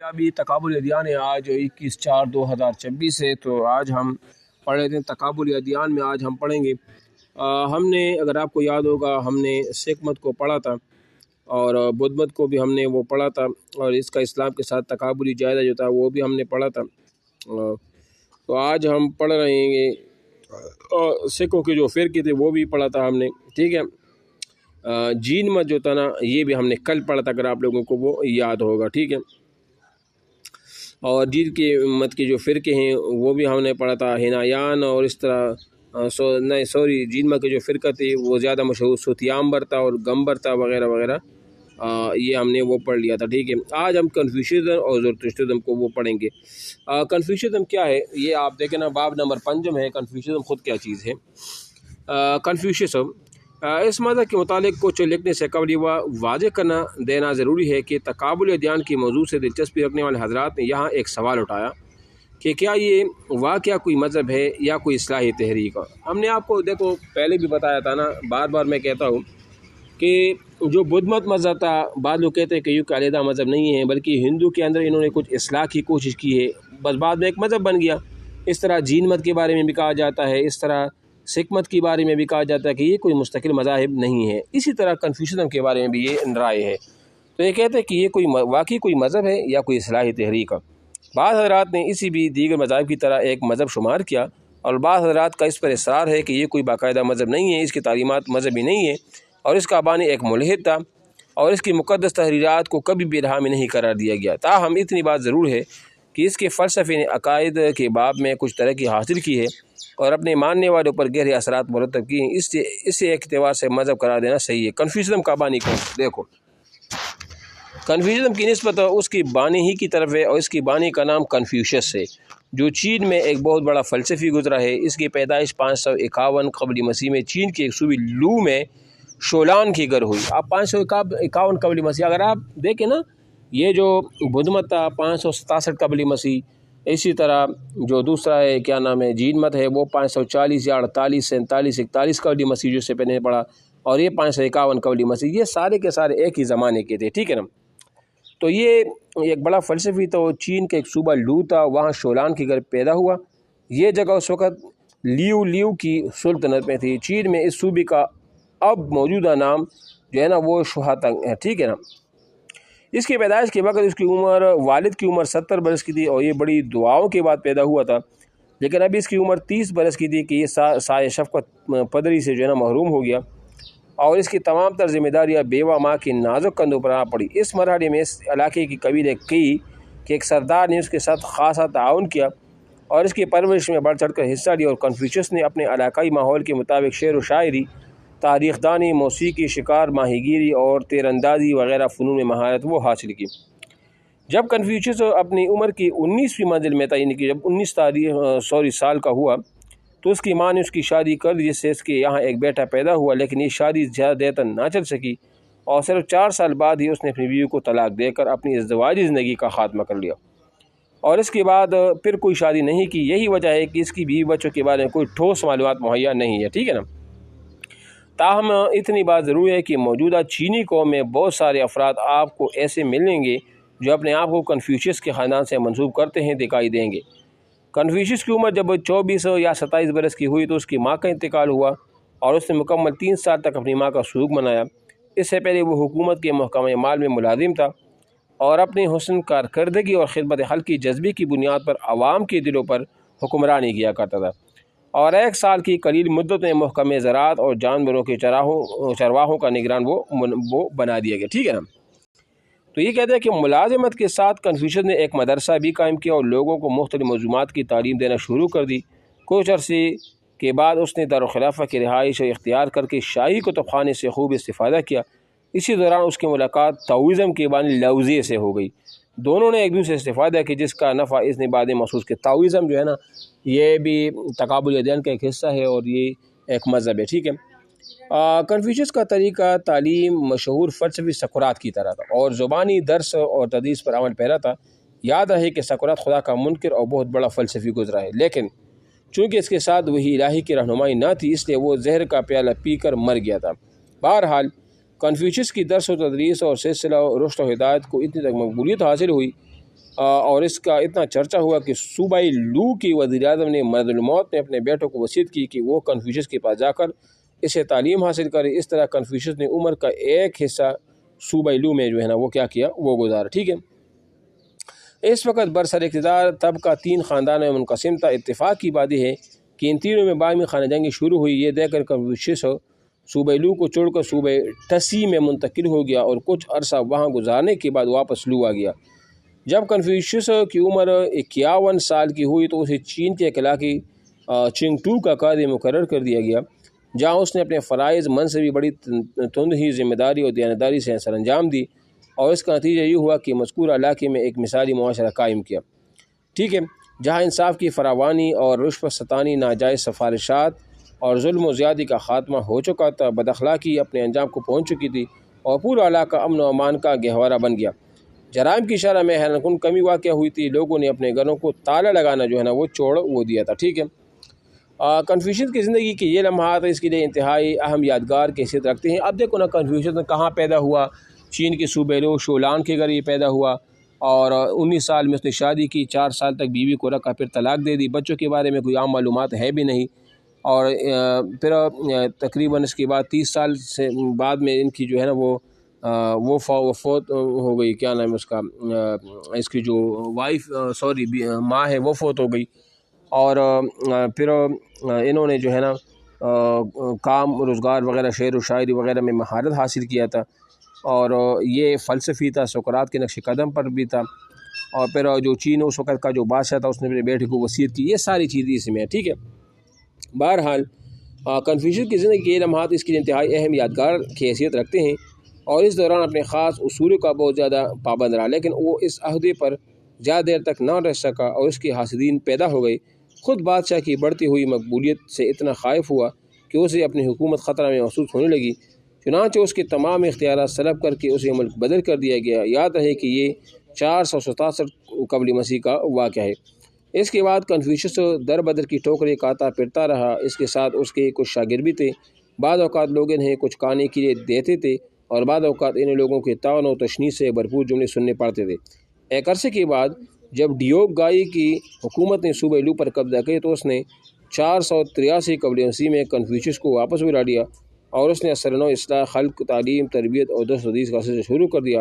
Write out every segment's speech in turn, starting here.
ابھی تقابل ادیان ہے، آج 21/4/2026 ہے، تو آج ہم پڑھ رہے تھے تقابل ادیان میں. آج ہم پڑھیں گے ہم نے، اگر آپ کو یاد ہوگا، ہم نے سکھ مت کو پڑھا تھا اور بدھ مت کو بھی ہم نے وہ پڑھا تھا، اور اس کا اسلام کے ساتھ تقابلی جائزہ جو تھا وہ بھی ہم نے پڑھا تھا. تو آج ہم پڑھ رہے ہیں سکھوں کے جو فرقے تھے وہ بھی پڑھا تھا ہم نے، ٹھیک ہے. جین مت جو تھا نا، یہ بھی ہم نے کل پڑھا تھا، اگر آپ لوگوں کو وہ یاد ہوگا، ٹھیک ہے. اور جین کے مت کے جو فرقے ہیں وہ بھی ہم نے پڑھا تھا، ہنایان اور اس طرح جین مت کے جو فرقہ تھے وہ زیادہ مشہور ستیامبر تھا اور گمبر تھا وغیرہ وغیرہ. یہ ہم نے وہ پڑھ لیا تھا، ٹھیک ہے. آج ہم کنفیوشزم اور زرتشتزم کو وہ پڑھیں گے. کنفیوشزم کیا ہے یہ آپ دیکھیں نا، باب نمبر 5 میں ہے کنفیوشزم خود کیا چیز ہے. کنفیوشزم اس مذہب کے متعلق کچھ لکھنے سے قبل یہ واضح کرنا دینا ضروری ہے کہ تقابل ادیان کی موضوع سے دلچسپی رکھنے والے حضرات نے یہاں ایک سوال اٹھایا کہ کیا یہ واقعہ کوئی مذہب ہے یا کوئی اصلاحی تحریک. ہم نے آپ کو دیکھو پہلے بھی بتایا تھا نا، بار بار میں کہتا ہوں کہ جو بدھ مت مذہب تھا، بعض لوگ کہتے ہیں کہ یہ کوئی علیحدہ مذہب نہیں ہے، بلکہ ہندو کے اندر انہوں نے کچھ اصلاح کی کوشش کی ہے، بس بعد میں ایک مذہب بن گیا. اس طرح جین مت کے بارے میں بھی کہا جاتا ہے، اس طرح سکھ مت کے بارے میں بھی کہا جاتا ہے کہ یہ کوئی مستقل مذاہب نہیں ہے. اسی طرح کنفیوشزم کے بارے میں بھی یہ رائے ہے. تو یہ کہتے ہیں کہ یہ کوئی واقعی کوئی مذہب ہے یا کوئی اصلاحی تحریک. بعض حضرات نے اسی بھی دیگر مذاہب کی طرح ایک مذہب شمار کیا، اور بعض حضرات کا اس پر اصرار ہے کہ یہ کوئی باقاعدہ مذہب نہیں ہے، اس کی تعلیمات مذہبی نہیں ہے، اور اس کا بانی ایک ملحد تھا، اور اس کی مقدس تحریرات کو کبھی بھی رحمی نہیں قرار دیا گیا. تاہم اتنی بات ضرور ہے کہ اس کے فلسفے نے عقائد کے باب میں کچھ ترقی حاصل کی ہے اور اپنے ماننے والوں پر گہرے اثرات مرتب کیے ہیں. اسے ایک اعتبار سے مذہب قرار دینا صحیح ہے. کنفیوشزم کا بانی کون؟ دیکھو، کنفیوشزم کی نسبت اس کی بانی ہی کی طرف ہے، اور اس کی بانی کا نام کنفیوشس ہے، جو چین میں ایک بہت بڑا فلسفی گزرا ہے. اس کی پیدائش 551 قبل مسیح میں چین کے ایک صوبے لو میں شولان کی گر ہوئی. اب 551 قبل مسیح، اگر آپ دیکھیں نا، یہ جو بدھ مت تھا 567 قبل مسیح، اسی طرح جو دوسرا ہے کیا نام ہے جین مت ہے وہ 540 یا 48 47 41 قبل مسیح جو سے پہلے پڑھا، اور یہ 551 قبل مسیح، یہ سارے کے سارے ایک ہی زمانے کے تھے، ٹھیک ہے نا. تو یہ ایک بڑا فلسفی تو چین کے ایک صوبہ لو تھا، وہاں شولان کی گھر پیدا ہوا. یہ جگہ اس وقت لیو کی سلطنت میں تھی. چین میں اس صوبے کا اب موجودہ نام جو ہے نا وہ شوہاتنگ ہے، ٹھیک ہے نا. اس کی پیدائش کے وقت اس کی عمر، والد کی عمر 70 برس کی تھی، اور یہ بڑی دعاؤں کے بعد پیدا ہوا تھا. لیکن ابھی اس کی عمر 30 برس کی تھی کہ یہ سائے شفقت پدری سے جو ہے نا محروم ہو گیا، اور اس کی تمام تر ذمہ داریاں بیوہ ماں کی نازک کندھوں پر آ پڑی. اس مرحلے میں اس علاقے کی قبیلے کی کہ ایک سردار نے اس کے ساتھ خاصا تعاون کیا اور اس کی پرورش میں بڑھ چڑھ کر حصہ لیا، اور کنفیوشس نے اپنے علاقائی ماحول کے مطابق شعر و شاعری، تاریخ دانی، موسیقی، شکار، ماہی گیری اور تیر اندازی وغیرہ فنون میں مہارت وہ حاصل کی. جب کنفیوشس اپنی عمر کی 19ویں منزل میں تھا، یعنی کہ جب 19 سال کا ہوا، تو اس کی ماں نے اس کی شادی کر دی، جس سے اس کے یہاں ایک بیٹا پیدا ہوا. لیکن یہ شادی زیادہ دیر تک نہ چل سکی، اور صرف 4 سال بعد ہی اس نے اپنی بیوی کو طلاق دے کر اپنی ازدواجی زندگی کا خاتمہ کر لیا، اور اس کے بعد پھر کوئی شادی نہیں کی. یہی وجہ ہے کہ اس کی بیوی بچوں کے بارے میں کوئی ٹھوس معلومات مہیا نہیں ہے، ٹھیک ہے نا. تاہم اتنی بات ضرور ہے کہ موجودہ چینی قوم میں بہت سارے افراد آپ کو ایسے ملیں گے جو اپنے آپ کو کنفیوشس کے خاندان سے منسوب کرتے ہیں دکھائی دیں گے. کنفیوشس کی عمر جب 24 یا 27 برس کی ہوئی تو اس کی ماں کا انتقال ہوا، اور اس نے مکمل 3 سال تک اپنی ماں کا سلوک منایا. اس سے پہلے وہ حکومت کے محکمہ مال میں ملازم تھا، اور اپنی حسن کارکردگی اور خدمت خلق کی جذبے کی بنیاد پر عوام کے دلوں پر حکمرانی کیا کرتا تھا، اور 1 سال کی قلیل مدت میں محکمہ زراعت اور جانوروں کے چرواہوں کا نگران وہ بنا دیا گیا، ٹھیک ہے نا. تو یہ کہتے ہیں کہ ملازمت کے ساتھ کنفیوشس نے ایک مدرسہ بھی قائم کیا اور لوگوں کو مختلف موضوعات کی تعلیم دینا شروع کر دی. کچھ عرصے کے بعد اس نے دارالخلافہ کی رہائش اختیار کر کے شاہی کتب خانے سے خوب استفادہ کیا. اسی دوران اس کی ملاقات تاؤزم کے بانی لاؤزے سے ہو گئی. دونوں نے ایک دوسرے سے استفادہ کیا، جس کا نفع اس نے بعد محسوس کیا. تاؤزم جو ہے نا یہ بھی تقابل ادیان کا ایک حصہ ہے، اور یہ ایک مذہب ہے، ٹھیک ہے. کنفیوشس کا طریقہ تعلیم مشہور فلسفی سقراط کی طرح تھا، اور زبانی درس اور تدریس پر عمل پیرا تھا. یاد رہے کہ سقراط خدا کا منکر اور بہت بڑا فلسفی گزرا ہے، لیکن چونکہ اس کے ساتھ وہی الہی کی رہنمائی نہ تھی، اس لیے وہ زہر کا پیالہ پی کر مر گیا تھا. بہرحال کنفیوشس کی درس و تدریس اور سلسلہ رشد و ہدایت کو اتنی تک مقبولیت حاصل ہوئی اور اس کا اتنا چرچا ہوا کہ صوبائی لو کی وزیر اعظم نے مرد الموت نے اپنے بیٹوں کو وصیت کی کہ وہ کنفیوشس کے پاس جا کر اسے تعلیم حاصل کرے۔ اس طرح کنفیوشس نے عمر کا ایک حصہ صوبائی لو میں جو ہے نا وہ کیا کیا، وہ گزارا۔ ٹھیک ہے، اس وقت برسر اقتدار طبقہ 3 خاندانوں میں منقسم تھا۔ اتفاق کی بات ہے کہ ان تینوں میں باہمی خانہ جنگی شروع ہوئی۔ یہ دیکھ کر کنفیوشس صوبہ لو کو چھوڑ کر صوبہ ٹسی میں منتقل ہو گیا اور کچھ عرصہ وہاں گزارنے کے بعد واپس لو آ گیا۔ جب کنفیوشس کی عمر 51 سال کی ہوئی تو اسے چین کے علاقے چنگٹو کا قاضی مقرر کر دیا گیا، جہاں اس نے اپنے فرائض منصبی بڑی تند ہی ذمہ داری اور دیانتداری سے سر انجام دی، اور اس کا نتیجہ یہ ہوا کہ مذکورہ علاقے میں ایک مثالی معاشرہ قائم کیا۔ ٹھیک ہے، جہاں انصاف کی فراوانی اور رشوت ستانی، ناجائز سفارشات اور ظلم و زیادتی کا خاتمہ ہو چکا تھا، بد اخلاقی اپنے انجام کو پہنچ چکی تھی اور پورا علاقہ امن و امان کا گہوارہ بن گیا۔ جرائم کی شرح میں حیران کن کمی واقع ہوئی تھی، لوگوں نے اپنے گھروں کو تالا لگانا جو ہے نا وہ چھوڑ دیا تھا۔ ٹھیک ہے، کنفیوشس کی زندگی کے یہ لمحات اس کے لیے انتہائی اہم یادگار کی حیثیت رکھتے ہیں۔ اب دیکھو نا کنفیوشس کہاں پیدا ہوا، چین کے صوبے لو شولان کے گھر یہ پیدا ہوا، اور 19 سال میں اس نے شادی کی، 4 سال تک بیوی کو رکھا، پھر طلاق دے دی، بچوں کے بارے میں کوئی عام معلومات ہے بھی نہیں، اور پھر تقریباً اس کے بعد 30 سال سے بعد میں ان کی جو ہے نا وہ فوت ہو گئی، کیا نام ہے اس کا، اس کی جو وائف ماں ہے وہ فوت ہو گئی، اور پھر انہوں نے جو ہے نا کام روزگار وغیرہ، شعر و شاعری وغیرہ میں مہارت حاصل کیا تھا، اور یہ فلسفی تھا، سقراط کے نقش قدم پر بھی تھا، اور پھر جو چین اس وقت کا جو بادشاہ تھا اس نے اپنے بیٹے کو وصیت کی۔ یہ ساری چیزیں اس میں ہے۔ ٹھیک ہے، بہرحال کنفیوشس کی زندگی کے یہ لمحات اس کی انتہائی اہم یادگار کی حیثیت رکھتے ہیں، اور اس دوران اپنے خاص اصولوں کا بہت زیادہ پابند رہا، لیکن وہ اس عہدے پر زیادہ دیر تک نہ رہ سکا اور اس کے حاسدین پیدا ہو گئے۔ خود بادشاہ کی بڑھتی ہوئی مقبولیت سے اتنا خائف ہوا کہ اسے اپنی حکومت خطرہ میں محسوس ہونے لگی، چنانچہ اس کے تمام اختیارات سلب کر کے اسے ملک بدل کر دیا گیا۔ یاد رہے کہ یہ 467 قبل مسیح کا واقعہ ہے۔ اس کے بعد کنفیوشس در بدر کی ٹوکریں کھاتا پھرتا رہا۔ اس کے ساتھ اس کے کچھ شاگرد بھی تھے، بعض اوقات لوگ انہیں کچھ کھانے کے لیے دیتے تھے اور بعض اوقات انہیں لوگوں کے طعن و تشنیع سے بھرپور جملے سننے پڑتے تھے۔ ایک عرصے کے بعد جب ڈیوگ گائی کی حکومت نے صوبہ لو پر قبضہ کیا تو اس نے 483 قبل مسیح میں کنفیوشس کو واپس بلا لیا، اور اس نے اثر نو، اصلاح خلق، تعلیم، تربیت اور درس و حدیث کا سلسلہ شروع کر دیا،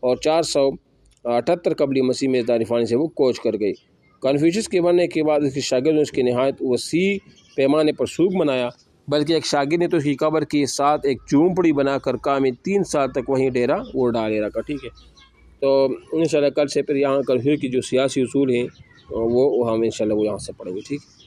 اور 478 قبل مسیح میں دار فانی سے وہ کوچ کر گئی۔ کنفیوشس کے بننے کے بعد اس کے شاگرد نے اس کی نہایت وسیع پیمانے پر سوگ منایا، بلکہ ایک شاگرد نے تو اس کی قبر کے ساتھ ایک چونپڑی بنا کر کامل 3 سال تک وہیں ڈیرا وہ ڈالے رکھا۔ ٹھیک ہے، تو انشاءاللہ کل سے پھر یہاں کنفیوشس کی جو سیاسی اصول ہیں وہ ہم انشاءاللہ وہ یہاں سے پڑھیں گے۔ ٹھیک ہے۔